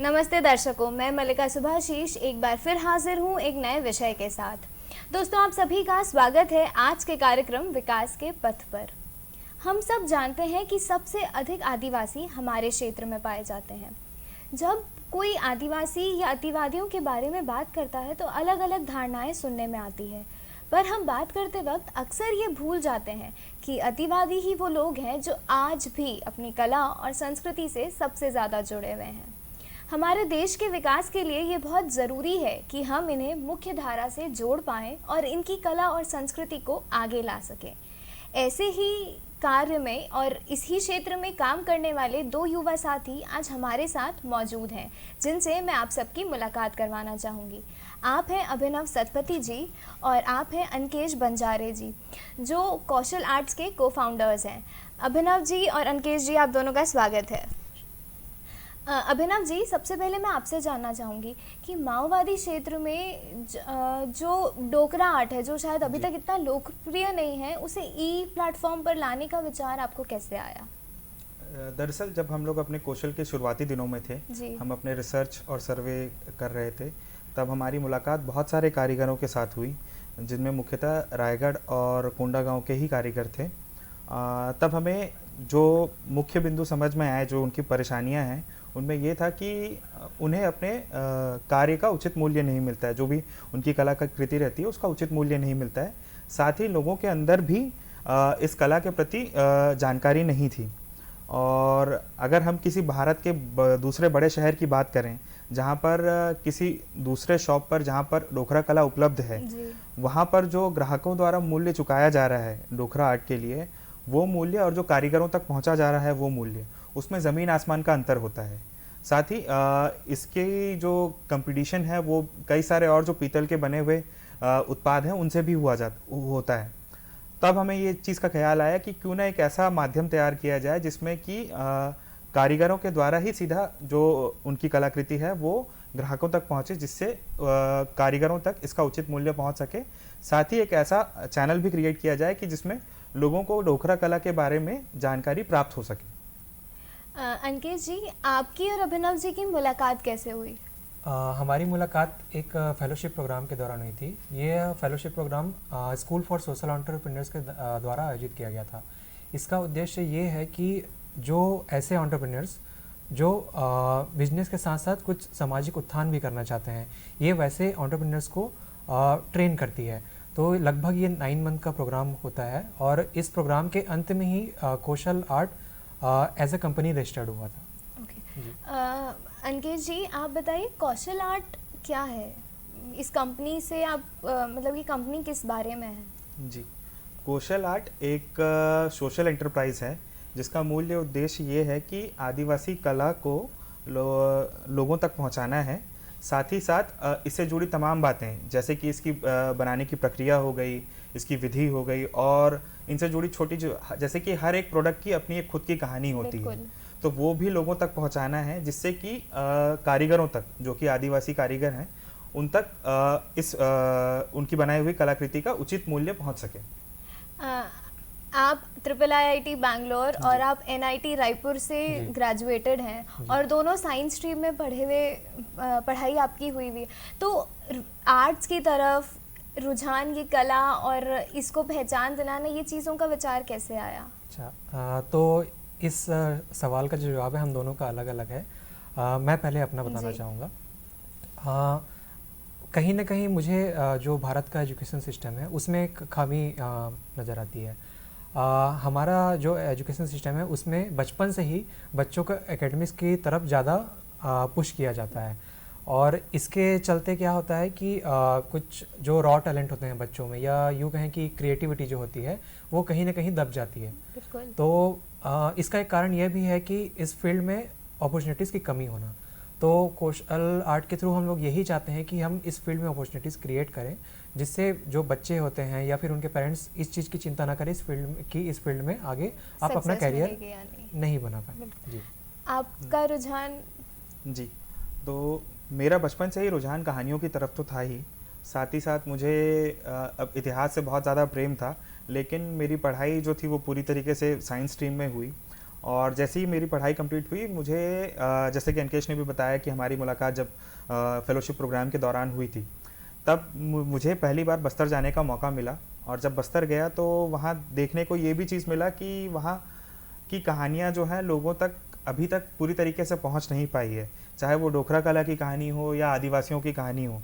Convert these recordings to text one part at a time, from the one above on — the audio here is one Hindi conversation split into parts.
नमस्ते दर्शकों, मैं मल्लिका सुभाशीष एक बार फिर हाजिर हूँ एक नए विषय के साथ। दोस्तों, आप सभी का स्वागत है आज के कार्यक्रम विकास के पथ पर। हम सब जानते हैं कि सबसे अधिक आदिवासी हमारे क्षेत्र में पाए जाते हैं। जब कोई आदिवासी या अतिवादियों के बारे में बात करता है तो अलग अलग धारणाएं सुनने में आती है, पर हम बात करते वक्त अक्सर ये भूल जाते हैं कि अतिवादी ही वो लोग हैं जो आज भी अपनी कला और संस्कृति से सबसे ज़्यादा जुड़े हुए हैं। हमारे देश के विकास के लिए ये बहुत ज़रूरी है कि हम इन्हें मुख्य धारा से जोड़ पाएँ और इनकी कला और संस्कृति को आगे ला सकें। ऐसे ही कार्य में और इसी क्षेत्र में काम करने वाले दो युवा साथी आज हमारे साथ मौजूद हैं, जिनसे मैं आप सबकी मुलाकात करवाना चाहूँगी। आप हैं अभिनव सतपथी जी और आप हैं अनकेश बंजारे जी, जो कौशल आर्ट्स के को-फाउंडर्स हैं। अभिनव जी और अनकेश जी, आप दोनों का स्वागत है। अभिनव जी, सबसे पहले मैं आपसे जानना चाहूँगी कि माओवादी क्षेत्र में जो डोकरा आर्ट है, जो शायद अभी तक इतना लोकप्रिय नहीं है, उसे ई प्लेटफॉर्म पर लाने का विचार आपको कैसे आया? दरअसल जब हम लोग अपने कौशल के शुरुआती दिनों में थे, हम अपने रिसर्च और सर्वे कर रहे थे, तब हमारी मुलाकात बहुत सारे कारीगरों के साथ हुई, जिनमें मुख्यतः रायगढ़ और कोंडा गांव के ही कारीगर थे। तब हमें जो मुख्य बिंदु समझ में आए, जो उनकी परेशानियां हैं, उनमें ये था कि उन्हें अपने कार्य का उचित मूल्य नहीं मिलता है। जो भी उनकी कला का कृति रहती है उसका उचित मूल्य नहीं मिलता है। साथ ही लोगों के अंदर भी इस कला के प्रति जानकारी नहीं थी। और अगर हम किसी भारत के दूसरे बड़े शहर की बात करें, जहाँ पर किसी दूसरे शॉप पर जहाँ पर डोकरा कला उपलब्ध है, वहाँ पर जो ग्राहकों द्वारा मूल्य चुकाया जा रहा है डोकरा आर्ट के लिए, वो मूल्य और जो कारीगरों तक पहुँचा जा रहा है वो मूल्य, उसमें ज़मीन आसमान का अंतर होता है। साथ ही इसके जो कंपटीशन है वो कई सारे और जो पीतल के बने हुए उत्पाद हैं उनसे भी होता है। तब हमें ये चीज़ का ख्याल आया कि क्यों ना एक ऐसा माध्यम तैयार किया जाए जिसमें कि कारीगरों के द्वारा ही सीधा जो उनकी कलाकृति है वो ग्राहकों तक पहुँचे, जिससे कारीगरों तक इसका उचित मूल्य पहुँच सके। साथ ही एक ऐसा चैनल भी क्रिएट किया जाए कि जिसमें लोगों को डोकरा कला के बारे में जानकारी प्राप्त हो सके। अंकेश जी, आपकी और अभिनव जी की मुलाकात कैसे हुई? हमारी मुलाकात एक फेलोशिप प्रोग्राम के दौरान हुई थी। ये fellowship programme school for social entrepreneurs के द्वारा आयोजित किया गया था। इसका उद्देश्य ये है कि जो ऐसे एंटरप्रेन्योर्स जो बिजनेस के साथ साथ कुछ सामाजिक उत्थान भी करना चाहते हैं, ये वैसे एंटरप्रेन्योर्स को ट्रेन करती है। तो लगभग ये 9 मंथ का प्रोग्राम होता है और इस प्रोग्राम के अंत में ही Kaushal art as a company registered हुआ था। अंकेश जी, आप बताइए कौशल आर्ट क्या है? इस कंपनी से आप मतलब ये कंपनी किस बारे में है? जी, कौशल आर्ट एक सोशल एंटरप्राइज है जिसका मूल्य उद्देश्य ये है कि आदिवासी कला को लोगों तक पहुंचाना है। साथ ही साथ इससे जुड़ी तमाम बातें, जैसे कि इसकी बनाने की प्रक्रिया हो गई, इसकी विधि हो गई, और इनसे जुड़ी छोटी जैसे कि हर एक प्रोडक्ट की अपनी एक खुद की कहानी होती है, तो वो भी लोगों तक पहुंचाना है, जिससे कि कारीगरों तक, जो कि आदिवासी कारीगर हैं, उन तक उनकी बनाई हुई कलाकृति का उचित मूल्य पहुंच सके। आप IIIT बैंगलोर और आप NIT रायपुर से ग्रेजुएटेड हैं और दोनों साइंस स्ट्रीम में पढ़ाई आपकी हुई है, तो आर्ट्स की तरफ रुझान, ये कला और इसको पहचान दिलाना, ये चीज़ों का विचार कैसे आया? अच्छा, तो इस सवाल का जो जवाब है हम दोनों का अलग अलग है। मैं पहले अपना बताना चाहूँगा। कहीं ना कहीं मुझे जो भारत का एजुकेशन सिस्टम है उसमें एक खामी नज़र आती है। हमारा जो एजुकेशन सिस्टम है उसमें बचपन से ही बच्चों को एकेडमिक्स की तरफ ज़्यादा पुश किया जाता है, और इसके चलते क्या होता है कि कुछ जो रॉ टैलेंट होते हैं बच्चों में, या यूँ कहें कि क्रिएटिविटी जो होती है वो कहीं ना कहीं दब जाती है। तो इसका एक कारण यह भी है कि इस फील्ड में अपॉर्चुनिटीज़ की कमी होना। तो कौशल आर्ट के थ्रू हम लोग यही चाहते हैं कि हम इस फील्ड में अपॉर्चुनिटीज़ क्रिएट करें, जिससे जो बच्चे होते हैं या फिर उनके पेरेंट्स इस चीज़ की चिंता ना करें इस फील्ड में आगे आप अपना कैरियर नहीं बना पाए। जी, आपका रुझान? जी, तो मेरा बचपन से ही रुझान कहानियों की तरफ तो था ही, साथ ही साथ मुझे अब इतिहास से बहुत ज़्यादा प्रेम था, लेकिन मेरी पढ़ाई जो थी वो पूरी तरीके से साइंस स्ट्रीम में हुई, और जैसे ही मेरी पढ़ाई कंप्लीट हुई, मुझे जैसे कि अंकेश ने भी बताया कि हमारी मुलाकात जब फेलोशिप प्रोग्राम के दौरान हुई थी, तब मुझे पहली बार बस्तर जाने का मौका मिला। और जब बस्तर गया तो वहाँ देखने को ये भी चीज़ मिला कि वहाँ की कहानियाँ जो हैं लोगों तक अभी तक पूरी तरीके से पहुँच नहीं पाई है, चाहे वो डोकरा कला की कहानी हो या आदिवासियों की कहानी हो।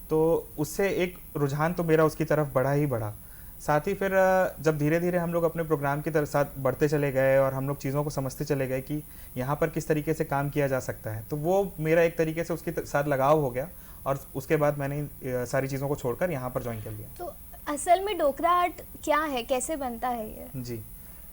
तो उससे एक रुझान तो मेरा उसकी तरफ बढ़ा ही बढ़ा। साथ ही फिर जब धीरे धीरे हम लोग अपने प्रोग्राम की तरफ साथ बढ़ते चले गए और हम लोग चीज़ों को समझते चले गए कि यहाँ पर किस तरीके से काम किया जा सकता है, तो वो मेरा एक तरीके से उसके साथ लगाव हो गया और उसके बाद मैंने सारी चीज़ों को छोड़कर यहाँ पर ज्वाइन कर लिया। तो असल में डोकरा आर्ट क्या है, कैसे बनता है ये? जी,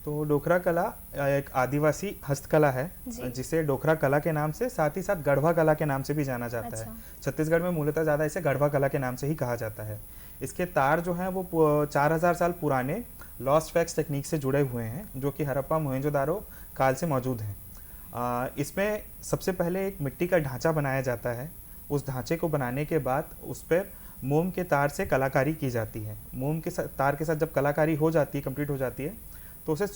तो डोकरा कला एक आदिवासी हस्तकला है जिसे डोकरा कला के नाम से, साथ ही साथ गढ़वा कला के नाम से भी जाना जाता है। छत्तीसगढ़ में मूलतः ज़्यादा इसे गढ़वा कला के नाम से ही कहा जाता है। इसके तार जो हैं वो 4000 साल पुराने लॉस्ट वैक्स टेक्निक से जुड़े हुए हैं, जो कि हड़प्पा मोहनजोदारो काल से मौजूद हैं। इसमें सबसे पहले एक मिट्टी का ढांचा बनाया जाता है। उस ढांचे को बनाने के बाद उस पर मोम के तार से कलाकारी की जाती है। मोम के तार के साथ जब कलाकारी हो जाती है, कंप्लीट हो जाती है, तो उसे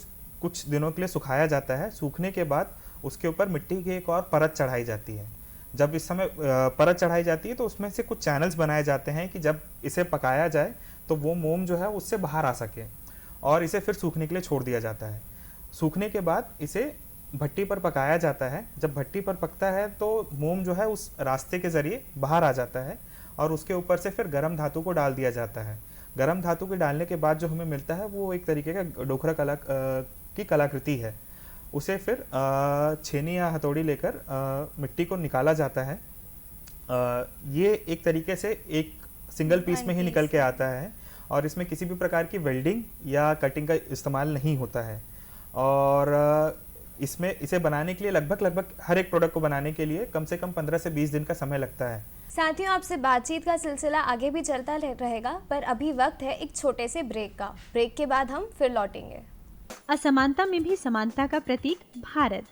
कुछ दिनों के लिए सुखाया जाता है। सूखने के बाद उसके ऊपर मिट्टी की एक और परत चढ़ाई जाती है। जब इस समय परत चढ़ाई जाती है तो उसमें से कुछ चैनल्स बनाए जाते हैं कि जब इसे पकाया जाए तो वो मोम जो है उससे बाहर आ सके, और इसे फिर सूखने के लिए छोड़ दिया जाता है। सूखने के बाद इसे भट्टी पर पकाया जाता है। जब भट्टी पर पकता है तो मोम जो है उस रास्ते के ज़रिए बाहर आ जाता है और उसके ऊपर से फिर गर्म धातु को डाल दिया जाता है। गर्म धातु के डालने के बाद जो हमें मिलता है वो एक तरीके का डोकरा कला की कलाकृति है। उसे फिर छेनी या हथौड़ी लेकर मिट्टी को निकाला जाता है। ये एक तरीके से एक सिंगल पीस में ही निकल के आता है और इसमें किसी भी प्रकार की वेल्डिंग या कटिंग का इस्तेमाल नहीं होता है। और इसमें इसे बनाने के लिए लगभग हर एक प्रोडक्ट को बनाने के लिए कम से कम 15 से 20 दिन का समय लगता है। साथियों, आपसे बातचीत का सिलसिला आगे भी चलता रहेगा, पर अभी वक्त है एक छोटे से ब्रेक का। ब्रेक के बाद हम फिर लौटेंगे। असमानता में भी समानता का प्रतीक भारत।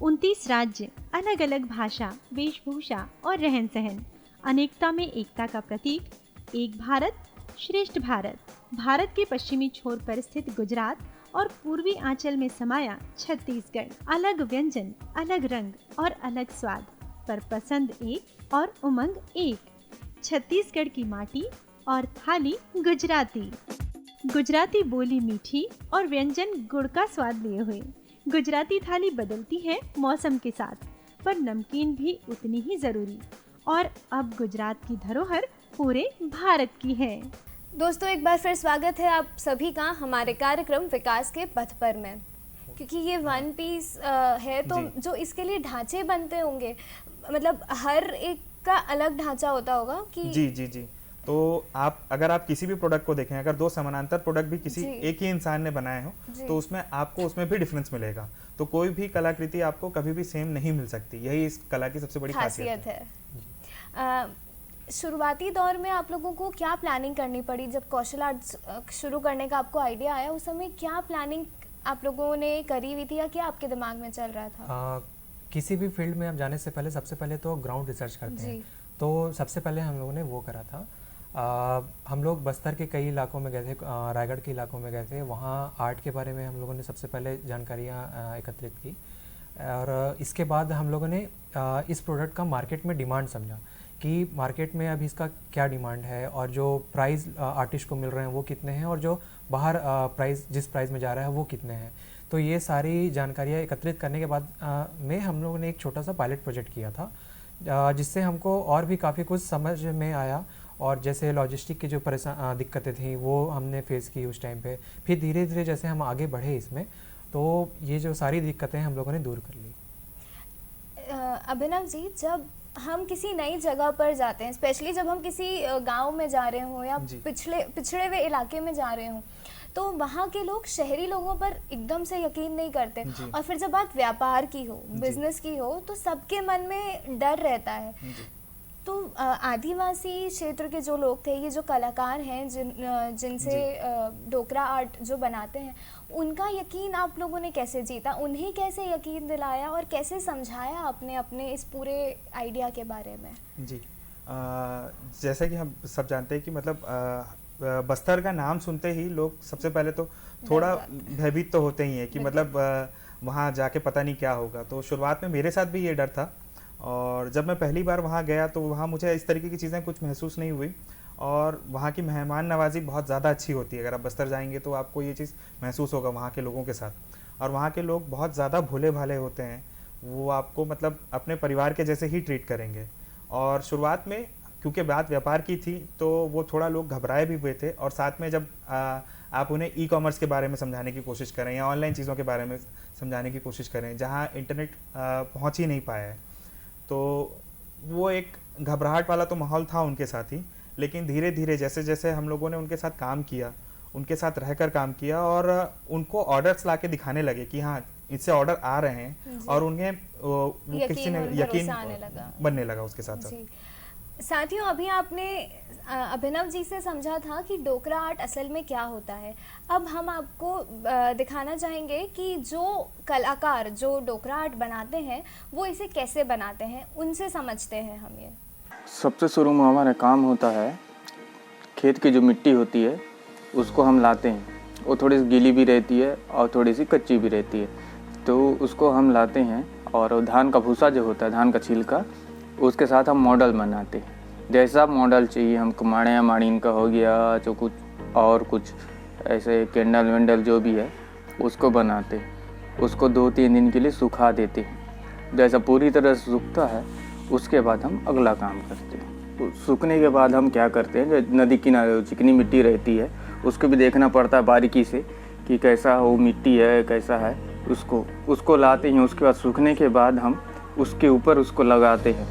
29 राज्य, अलग अलग भाषा, वेशभूषा और रहन सहन, अनेकता में एकता का प्रतीक। एक भारत श्रेष्ठ भारत। भारत के पश्चिमी छोर पर स्थित गुजरात और पूर्वी आंचल में समाया छत्तीसगढ़। अलग व्यंजन, अलग रंग और अलग स्वाद, पर पसंद एक और उमंग एक। छत्तीसगढ़ की माटी और थाली गुजराती। गुजराती बोली मीठी और व्यंजन गुड़ का स्वाद लिए हुए। गुजराती थाली बदलती है मौसम के साथ, पर नमकीन भी उतनी ही जरूरी। और अब गुजरात की धरोहर पूरे भारत की है। दोस्तों, एक बार फिर स्वागत है आप सभी का हमारे कार्यक्रम विकास के पथ पर में। क्योंकि ये वन पीस है तो जो इसके लिए ढांचे बनते होंगे, मतलब हर एक का अलग ढांचा होता होगा कि जी। तो अगर आप किसी भी प्रोडक्ट को देखें, अगर दो समानांतर प्रोडक्ट भी किसी एक ही इंसान ने बनाए हो तो उसमें भी डिफरेंस मिलेगा। तो कोई भी कलाकृति आपको कभी भी सेम नहीं मिल सकती। यही इस कला की सबसे बड़ी खासियत है। शुरुआती दौर में आप लोगों को क्या प्लानिंग करनी पड़ी? जब कौशल आर्ट शुरू करने का आपको आइडिया आया, उस समय क्या प्लानिंग आप लोगों ने करी हुई थी या क्या आपके दिमाग में चल रहा था? किसी भी फील्ड में आप जाने से पहले सबसे पहले तो ग्राउंड रिसर्च करते हैं। तो सबसे पहले हम लोगों ने वो करा था। हम लोग बस्तर के कई इलाकों में गए थे, रायगढ़ के इलाकों में गए थे। वहाँ आर्ट के बारे में हम लोगों ने सबसे पहले जानकारियाँ एकत्रित की, और इसके बाद हम लोगों ने इस प्रोडक्ट का मार्केट में डिमांड समझा कि मार्केट में अभी इसका क्या डिमांड है और जो प्राइस आर्टिस्ट को मिल रहे हैं वो कितने हैं और जो बाहर जिस प्राइस में जा रहा है वो कितने हैं। तो ये सारी जानकारियाँ एकत्रित करने के बाद में हम लोगों ने एक छोटा सा पायलट प्रोजेक्ट किया था, जिससे हमको और भी काफ़ी कुछ समझ में आया। और जैसे लॉजिस्टिक की जो दिक्कतें थी वो हमने फेस की उस टाइम पे। फिर धीरे धीरे जैसे हम आगे बढ़े इसमें, तो ये जो सारी दिक्कतें हम लोगों ने दूर कर ली। अभिनव जी, जब हम किसी नई जगह पर जाते हैं, स्पेशली जब हम किसी गांव में जा रहे हों या पिछड़े हुए इलाके में जा रहे हों, तो वहाँ के लोग शहरी लोगों पर एकदम से यकीन नहीं करते। और फिर जब बात व्यापार की हो, बिजनेस की हो, तो सबके मन में डर रहता है। तो आदिवासी क्षेत्र के जो लोग थे, ये जो कलाकार हैं जिनसे डोकरा आर्ट जो बनाते हैं, उनका यकीन आप लोगों ने कैसे जीता? उन्हें कैसे यकीन दिलाया और कैसे समझाया आपने अपने इस पूरे आइडिया के बारे में? जी, जैसे कि हम सब जानते हैं कि मतलब बस्तर का नाम सुनते ही लोग सबसे पहले तो थोड़ा भयभीत तो होते ही हैं कि मतलब वहाँ जाके पता नहीं क्या होगा। तो शुरुआत में मेरे साथ भी ये डर था, और जब मैं पहली बार वहाँ गया तो वहाँ मुझे इस तरीके की चीज़ें कुछ महसूस नहीं हुई, और वहाँ की मेहमान नवाज़ी बहुत ज़्यादा अच्छी होती है। अगर आप बस्तर जाएंगे तो आपको ये चीज़ महसूस होगा वहाँ के लोगों के साथ, और वहाँ के लोग बहुत ज़्यादा भोले भाले होते हैं। वो आपको मतलब अपने परिवार के जैसे ही ट्रीट करेंगे। और शुरुआत में क्योंकि बात व्यापार की थी तो वो थोड़ा लोग घबराए भी हुए थे, और साथ में जब आप उन्हें ई कॉमर्स के बारे में समझाने की कोशिश करें या ऑनलाइन चीज़ों के बारे में समझाने की कोशिश करें जहाँ इंटरनेट पहुँच ही नहीं पाया है, तो वो एक घबराहट वाला तो माहौल था उनके साथ ही। लेकिन धीरे धीरे जैसे जैसे हम लोगों ने उनके साथ काम किया, उनके साथ रहकर काम किया, और उनको ऑर्डर्स ला के दिखाने लगे कि हाँ इससे ऑर्डर आ रहे हैं, और उन्हें वो किसी ने यकीन बनने लगा उसके साथ साथ। साथियों, अभी आपने अभिनव जी से समझा था कि डोकरा आर्ट असल में क्या होता है। अब हम आपको दिखाना चाहेंगे कि जो कलाकार जो डोकरा आर्ट बनाते हैं वो इसे कैसे बनाते हैं, उनसे समझते हैं हम ये। सबसे शुरू में हमारा काम होता है, खेत की जो मिट्टी होती है उसको हम लाते हैं। वो थोड़ी सी गीली भी रहती है और थोड़ी सी कच्ची भी रहती है, तो उसको हम लाते हैं। और धान का भूसा जो होता है, धान का छिलका, उसके साथ हम मॉडल बनाते हैं। जैसा मॉडल चाहिए हमको, माड़िया माड़ीन का हो गया, जो कुछ और कुछ ऐसे कैंडल वेंडल जो भी है उसको बनाते हैं। उसको 2-3 दिन के लिए सुखा देते हैं। जैसा पूरी तरह से सूखता है उसके बाद हम अगला काम करते हैं। सूखने के बाद हम क्या करते हैं, जो नदी किनारे चिकनी मिट्टी रहती है उसको भी देखना पड़ता है बारीकी से कि कैसा वो मिट्टी है, कैसा है, उसको लाते हैं। उसके बाद सूखने के बाद हम उसके ऊपर उसको लगाते हैं।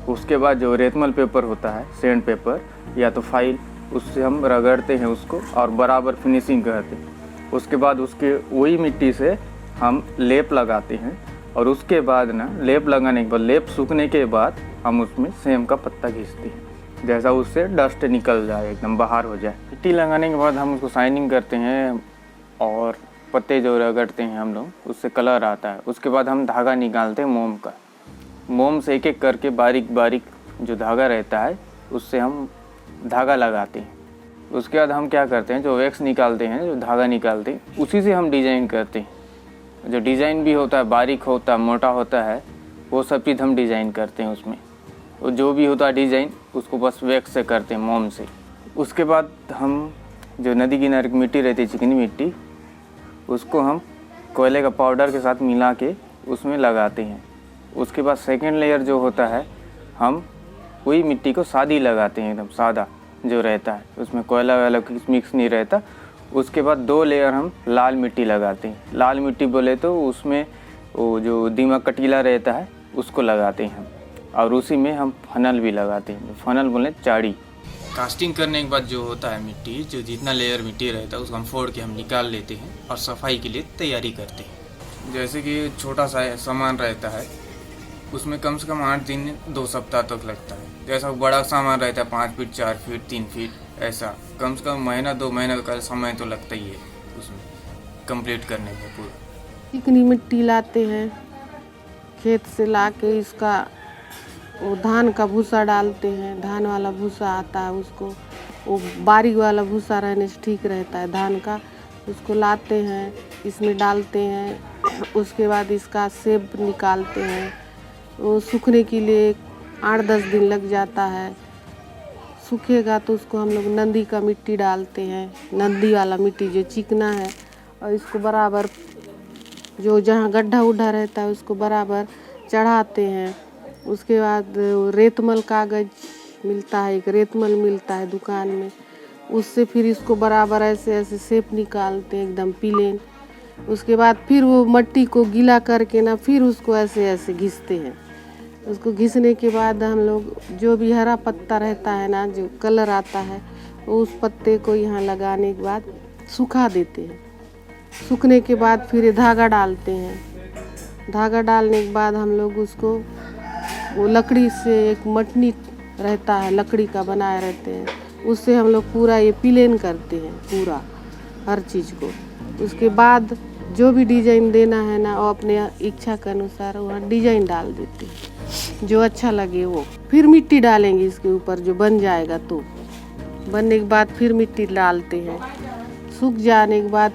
उसके बाद जो रेतमल पेपर होता है, सैंड पेपर या तो फाइल, उससे हम रगड़ते हैं उसको और बराबर फिनिशिंग करते हैं। उसके बाद उसके वही मिट्टी से हम लेप लगाते हैं, और उसके बाद ना लेप लगाने के बाद, लेप सूखने के बाद हम उसमें सेम का पत्ता घिसते हैं, जैसा उससे डस्ट निकल जाए, एकदम बाहर हो जाए। मिट्टी लगाने के बाद हम उसको शाइनिंग करते हैं, और पत्ते जो रगड़ते हैं हम लोग, उससे कलर आता है। उसके बाद हम धागा निकालते हैं मोम का। मोम से एक एक करके बारीक बारीक जो धागा रहता है उससे हम धागा लगाते हैं। उसके बाद हम क्या करते हैं, जो वैक्स निकालते हैं, जो धागा निकालते हैं, उसी से हम डिज़ाइन करते हैं। जो डिज़ाइन भी होता है, बारीक होता है, मोटा होता है, वो सब चीज़ हम डिज़ाइन करते हैं उसमें। वो जो भी होता है डिज़ाइन, उसको बस वैक्स से करते हैं, मोम से। उसके बाद हम जो नदी किनारे की मिट्टी रहती है, चिकनी मिट्टी, उसको हम कोयले का पाउडर के साथ मिला के उसमें लगाते हैं। उसके बाद सेकेंड लेयर जो होता है, हम वही मिट्टी को सादी लगाते हैं, एकदम सादा जो रहता है, उसमें कोयला वैला मिक्स नहीं रहता। उसके बाद 2 लेयर हम लाल मिट्टी लगाते हैं। लाल मिट्टी बोले तो उसमें वो जो दीमक कटीला रहता है उसको लगाते हैं हम, और उसी में हम फनल भी लगाते हैं। फनल बोले चाड़ी। कास्टिंग करने के बाद जो होता है मिट्टी, जो जितना लेयर मिट्टी रहता है उसको हम फोड़ के हम निकाल लेते हैं और सफाई के लिए तैयारी करते हैं। जैसे कि छोटा सा सामान रहता है, उसमें कम से कम 8 दिन 2 सप्ताह तक लगता है। जैसा बड़ा सामान रहता है 5 फीट, 4 फीट, 3 फीट, ऐसा कम से कम महीना 2 महीने का समय तो लगता ही है उसमें कंप्लीट करने में पूरा। चिकनी मिट्टी लाते हैं खेत से, ला के इसका वो धान का भूसा डालते हैं। धान वाला भूसा आता है, उसको वो बारीक वाला भूसा रहने से ठीक रहता है धान का। उसको लाते हैं, इसमें डालते हैं। उसके बाद इसका सेब निकालते हैं। वो सूखने के लिए 8-10 दिन लग जाता है। सूखेगा तो उसको हम लोग नंदी का मिट्टी डालते हैं, नंदी वाला मिट्टी जो चिकना है, और इसको बराबर जो जहाँ गड्ढा उड्ढा रहता है उसको बराबर चढ़ाते हैं। उसके बाद रेतमल कागज़ मिलता है, एक रेतमल मिलता है दुकान में, उससे फिर इसको बराबर ऐसे ऐसे शेप निकालते हैं, एकदम प्लेन। उसके बाद फिर वो मिट्टी को गीला करके ना फिर उसको ऐसे ऐसे घिसते हैं। उसको घिसने के बाद हम लोग जो भी हरा पत्ता रहता है ना, जो कलर आता है, उस पत्ते को यहाँ लगाने के बाद सुखा देते हैं। सूखने के बाद फिर धागा डालते हैं। धागा डालने के बाद हम लोग उसको वो लकड़ी से, एक मटनी रहता है लकड़ी का बनाए रहते हैं, उससे हम लोग पूरा ये प्लेन करते हैं पूरा हर चीज़ को। उसके बाद जो भी डिजाइन देना है ना, वो अपने इच्छा के अनुसार वहाँ डिजाइन डाल देते हैं, जो अच्छा लगे वो। फिर मिट्टी डालेंगे इसके ऊपर, जो बन जाएगा तो बनने के बाद फिर मिट्टी डालते हैं। सूख जाने के बाद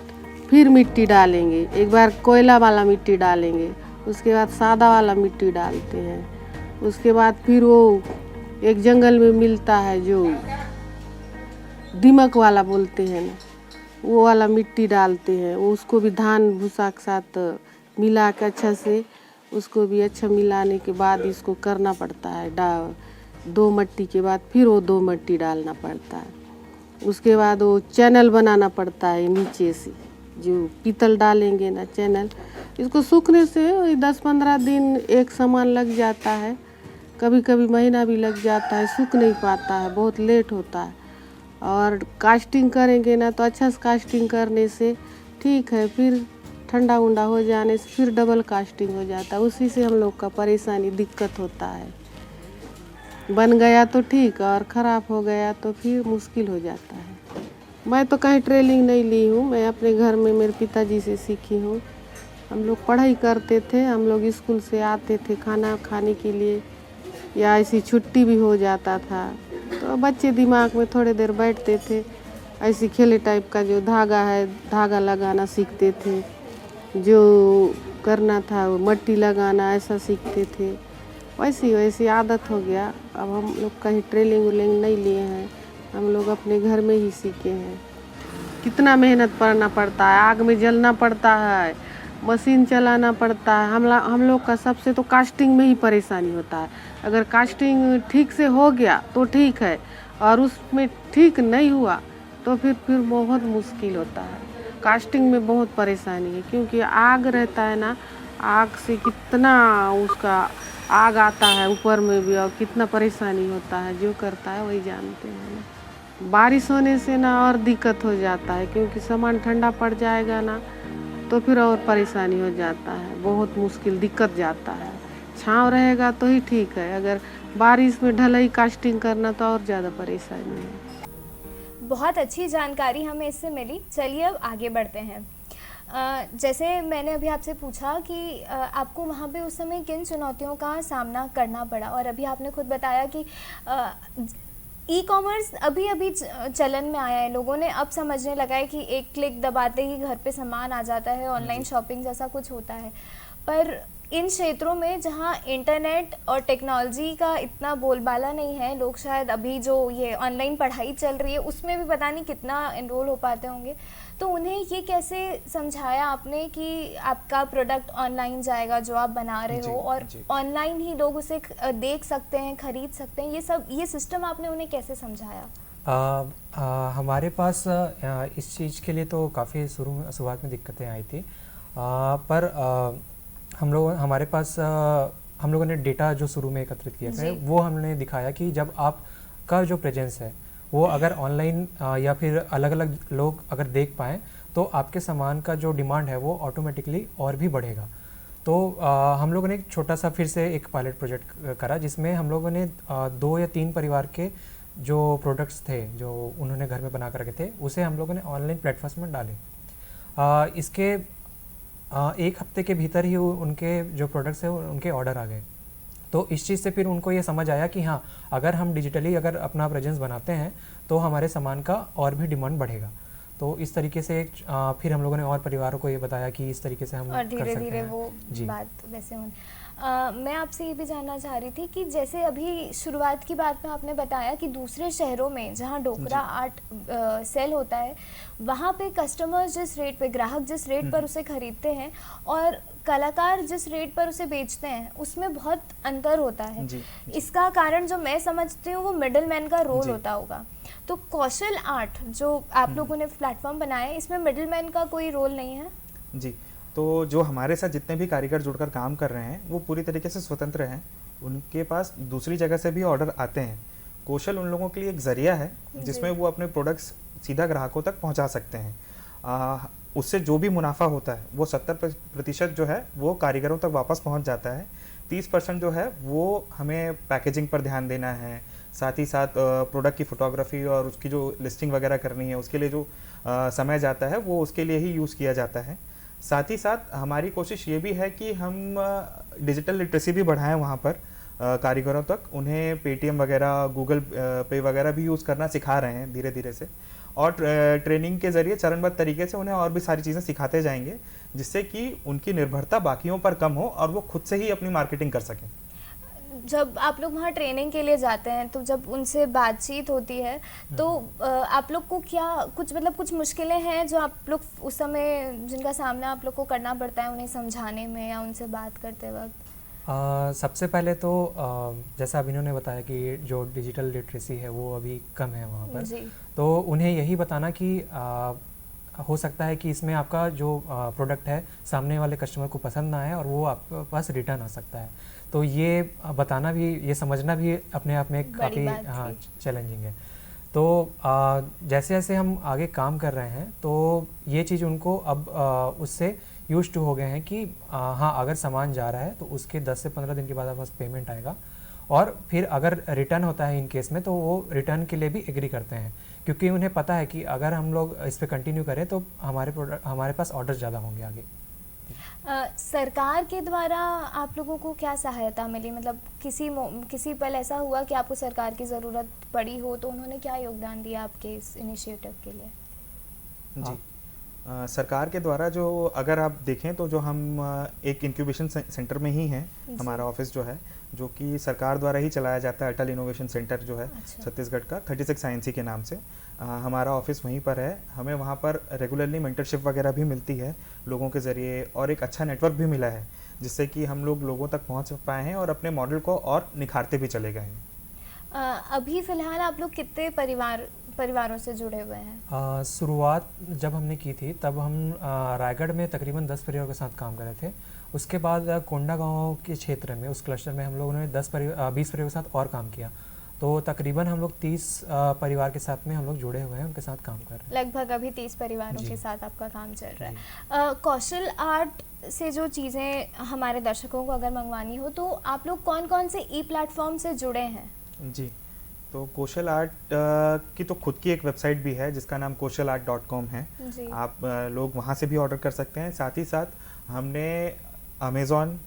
फिर मिट्टी डालेंगे, एक बार कोयला वाला मिट्टी डालेंगे, उसके बाद सादा वाला मिट्टी डालते हैं। उसके बाद फिर वो एक जंगल में मिलता है जो दीमक वाला बोलते हैं ना, वो वाला मिट्टी डालते हैं। वो उसको भी धान भूसा के साथ मिला के अच्छा से, उसको भी अच्छा मिलाने के बाद इसको करना पड़ता है। 2 मट्टी के बाद फिर वो 2 मट्टी डालना पड़ता है। उसके बाद वो चैनल बनाना पड़ता है नीचे से, जो पीतल डालेंगे ना चैनल, इसको सूखने से 10-15 दिन एक समान लग जाता है, कभी कभी महीना भी लग जाता है, सूख नहीं पाता है, बहुत लेट होता है। और कास्टिंग करेंगे ना तो अच्छा से कास्टिंग करने से ठीक है, फिर ठंडा उंडा हो जाने से फिर डबल कास्टिंग हो जाता है। उसी से हम लोग का परेशानी दिक्कत होता है। बन गया तो ठीक, और ख़राब हो गया तो फिर मुश्किल हो जाता है। मैं तो कहीं ट्रेनिंग नहीं ली हूँ, मैं अपने घर में मेरे पिताजी से सीखी हूँ। हम लोग पढ़ाई करते थे, हम लोग स्कूल से आते थे खाना खाने के लिए, या ऐसी छुट्टी भी हो जाता था तो बच्चे दिमाग में थोड़ी देर बैठते थे, ऐसी खेले टाइप का जो धागा है, धागा लगाना सीखते थे, जो करना था वो मट्टी लगाना ऐसा सीखते थे। वैसी वैसी आदत हो गया। अब हम लोग कहीं ट्रेनिंग व्रेनिंग नहीं लिए हैं, हम लोग अपने घर में ही सीखे हैं। कितना मेहनत करना पड़ता है, आग में जलना पड़ता है, मशीन चलाना पड़ता है। हम लोग का सबसे तो कास्टिंग में ही परेशानी होता है। अगर कास्टिंग ठीक से हो गया तो ठीक है, और उसमें ठीक नहीं हुआ तो फिर बहुत मुश्किल होता है। कास्टिंग में बहुत परेशानी है, क्योंकि आग रहता है ना, आग से कितना उसका आग आता है ऊपर में भी, और कितना परेशानी होता है। जो करता है वही जानते हैं ना। बारिश होने से ना और दिक्कत हो जाता है, क्योंकि सामान ठंडा पड़ जाएगा ना तो फिर और परेशानी हो जाता है, बहुत मुश्किल दिक्कत जाता है। छाँव रहेगा तो ही ठीक है, अगर बारिश में ढलाई कास्टिंग करना तो और ज़्यादा परेशानी है। बहुत अच्छी जानकारी हमें इससे मिली। चलिए अब आगे बढ़ते हैं। जैसे मैंने अभी आपसे पूछा कि आपको वहाँ पे उस समय किन चुनौतियों का सामना करना पड़ा, और अभी आपने खुद बताया कि ई कॉमर्स अभी अभी चलन में आया है, लोगों ने अब समझने लगा है कि एक क्लिक दबाते ही घर पे सामान आ जाता है, ऑनलाइन शॉपिंग जैसा कुछ होता है। पर इन क्षेत्रों में जहाँ इंटरनेट और टेक्नोलॉजी का इतना बोलबाला नहीं है, लोग शायद अभी जो ये ऑनलाइन पढ़ाई चल रही है उसमें भी पता नहीं कितना एनरोल हो पाते होंगे, तो उन्हें ये कैसे समझाया आपने कि आपका प्रोडक्ट ऑनलाइन जाएगा जो आप बना रहे हो, और ऑनलाइन ही लोग उसे देख सकते हैं, खरीद सकते हैं, ये सिस्टम आपने उन्हें कैसे समझाया? हमारे पास इस चीज़ के लिए तो काफ़ी शुरुआत में दिक्कतें आई थी, पर हम लोगों ने डेटा जो शुरू में एकत्रित किया था वो हमने दिखाया कि जब आपका जो प्रेजेंस है वो अगर ऑनलाइन या फिर अलग अलग लोग अगर देख पाएँ तो आपके सामान का जो डिमांड है वो ऑटोमेटिकली और भी बढ़ेगा। तो हम लोगों ने एक छोटा सा फिर से एक पायलट प्रोजेक्ट करा, जिसमें हम लोगों ने 2 या 3 परिवार के जो प्रोडक्ट्स थे जो उन्होंने घर में बना कर रखे थे उसे हम लोगों ने ऑनलाइन प्लेटफॉर्म में डाले। इसके 1 हफ्ते के भीतर ही उनके जो प्रोडक्ट्स हैं उनके ऑर्डर आ गए। तो इस चीज़ से फिर उनको ये समझ आया कि हाँ, अगर हम डिजिटली अगर अपना प्रेजेंस बनाते हैं तो हमारे सामान का और भी डिमांड बढ़ेगा। तो इस तरीके से फिर हम लोगों ने और परिवारों को ये बताया कि इस तरीके से हम और कर सकते हैं। धीरे-धीरे वो बात वैसे मैं आपसे ये भी जानना चाह रही थी कि जैसे अभी शुरुआत की बात में आपने बताया कि दूसरे शहरों में जहाँ डोकरा आर्ट सेल होता है वहाँ पे कस्टमर जिस रेट पे, ग्राहक जिस रेट पर उसे खरीदते हैं और कलाकार जिस रेट पर उसे बेचते हैं उसमें बहुत अंतर होता है। इसका कारण जो मैं समझती हूँ वो मिडल मैन का रोल होता होगा। तो कौशल आर्ट जो आप लोगों ने प्लेटफॉर्म बनाया है इसमें मिडल मैन का कोई रोल नहीं है? जी, तो जो हमारे साथ जितने भी कारीगर जुड़कर काम कर रहे हैं वो पूरी तरीके से स्वतंत्र हैं। उनके पास दूसरी जगह से भी ऑर्डर आते हैं। कौशल उन लोगों के लिए एक ज़रिया है जिसमें वो अपने प्रोडक्ट्स सीधा ग्राहकों तक पहुंचा सकते हैं। उससे जो भी मुनाफा होता है वो 70% जो है वो कारीगरों तक वापस पहुंच जाता है। 30% जो है वो हमें पैकेजिंग पर ध्यान देना है, साथ ही साथ प्रोडक्ट की फ़ोटोग्राफी और उसकी जो लिस्टिंग वगैरह करनी है उसके लिए जो समय जाता है वो उसके लिए ही यूज़ किया जाता है। साथ ही साथ हमारी कोशिश ये भी है कि हम डिजिटल लिटरेसी भी बढ़ाएं वहाँ पर कारीगरों तक। उन्हें पेटीएम वगैरह, गूगल पे वगैरह भी यूज़ करना सिखा रहे हैं धीरे धीरे से। और ट्रेनिंग के ज़रिए चरणबद्ध तरीके से उन्हें और भी सारी चीज़ें सिखाते जाएंगे, जिससे कि उनकी निर्भरता बाकियों पर कम हो और वो खुद से ही अपनी मार्केटिंग कर सकें। जब आप लोग वहाँ ट्रेनिंग के लिए जाते हैं तो जब उनसे बातचीत होती है तो आप लोग को क्या कुछ मुश्किलें हैं जो आप लोग उस समय जिनका सामना आप लोग को करना पड़ता है उन्हें समझाने में या उनसे बात करते वक्त? सबसे पहले तो जैसा अभी इन्होंने बताया कि जो डिजिटल लिटरेसी है वो अभी कम है वहाँ पर, तो उन्हें यही बताना कि हो सकता है कि इसमें आपका जो प्रोडक्ट है सामने वाले कस्टमर को पसंद ना आए और वो आपके पास रिटर्न आ सकता है। तो ये बताना भी, ये समझना भी अपने आप में काफ़ी चैलेंजिंग है। तो जैसे जैसे हम आगे काम कर रहे हैं तो ये चीज़ उनको अब उससे यूज टू हो गए हैं कि हाँ, अगर सामान जा रहा है तो उसके 10 से 15 दिन के बाद आपके पास पेमेंट आएगा, और फिर अगर रिटर्न होता है इन केस में तो वो रिटर्न के लिए भी एग्री करते हैं, क्योंकि उन्हें पता है कि अगर हम लोग इस पर कंटिन्यू करें तो हमारे पास ऑर्डर ज़्यादा होंगे आगे। सरकार के द्वारा आप लोगों को क्या सहायता मिली? मतलब किसी पल ऐसा हुआ कि आपको सरकार की ज़रूरत पड़ी हो तो उन्होंने क्या योगदान दिया आपके इस इनिशिएटिव के लिए? जी, सरकार के द्वारा जो अगर आप देखें तो जो हम एक इंक्यूबेशन सेंटर में ही हैं, हमारा ऑफिस जो है, जो कि सरकार द्वारा ही चलाया जाता है, अटल इनोवेशन सेंटर जो है छत्तीसगढ़ का 36 INC के नाम से, हमारा ऑफिस वहीं पर है। हमें वहाँ पर रेगुलरली मेंटरशिप वगैरह भी मिलती है लोगों के ज़रिए, और एक अच्छा नेटवर्क भी मिला है जिससे कि हम लोग लोगों तक पहुँच पाए हैं और अपने मॉडल को और निखारते भी चले गए हैं। अभी फ़िलहाल आप लोग कितने परिवारों से जुड़े हुए हैं? शुरुआत जब हमने की थी तब हम रायगढ़ में तकरीबन 10 परिवारों के साथ काम कर रहे थे। उसके बाद कोंडा गांव के क्षेत्र में, उस क्लस्टर में हम लोगों ने 20 परिवारों के साथ और काम किया, तो तकरीबन हम लोग 30 परिवार के साथ में हम लोग जुड़े हुए हैं, उनके साथ काम कर रहे हैं। लगभग अभी 30 परिवारों के साथ आपका काम चल रहा है। कौशल आर्ट से जो चीज़ें हमारे दर्शकों को अगर मंगवानी हो तो आप लोग कौन कौन से प्लेटफॉर्म से जुड़े हैं? जी, तो कौशल आर्ट की तो खुद की एक वेबसाइट भी है जिसका नाम kaushalart.com है। आप लोग वहाँ से भी ऑर्डर कर सकते हैं। साथ ही साथ हमने अमेज़ॉन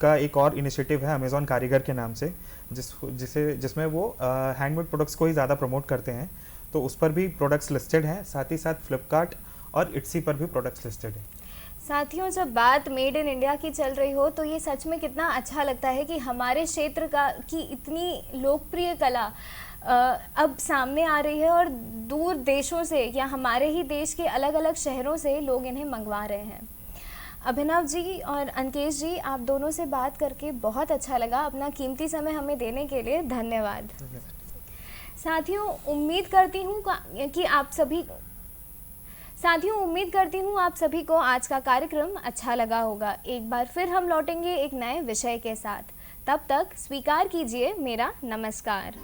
का एक और इनिशिएटिव है, अमेज़ॉन कारीगर के नाम से, जिसमें वो हैंडमेड प्रोडक्ट्स को ही ज़्यादा प्रमोट करते हैं, तो उस पर भी प्रोडक्ट्स लिस्टेड हैं। साथ ही साथ फ्लिपकार्ट और इट्सी पर भी प्रोडक्ट्स लिस्टेड हैं। साथियों, जब बात मेड इन इंडिया की चल रही हो तो ये सच में कितना अच्छा लगता है कि हमारे क्षेत्र की इतनी लोकप्रिय कला अब सामने आ रही है और दूर देशों से या हमारे ही देश के अलग अलग शहरों से लोग इन्हें मंगवा रहे हैं। अभिनव जी और अंकेश जी, आप दोनों से बात करके बहुत अच्छा लगा। अपना कीमती समय हमें देने के लिए धन्यवाद। साथियों, उम्मीद करती हूँ आप सभी को आज का कार्यक्रम अच्छा लगा होगा। एक बार फिर हम लौटेंगे एक नए विषय के साथ। तब तक स्वीकार कीजिए मेरा नमस्कार।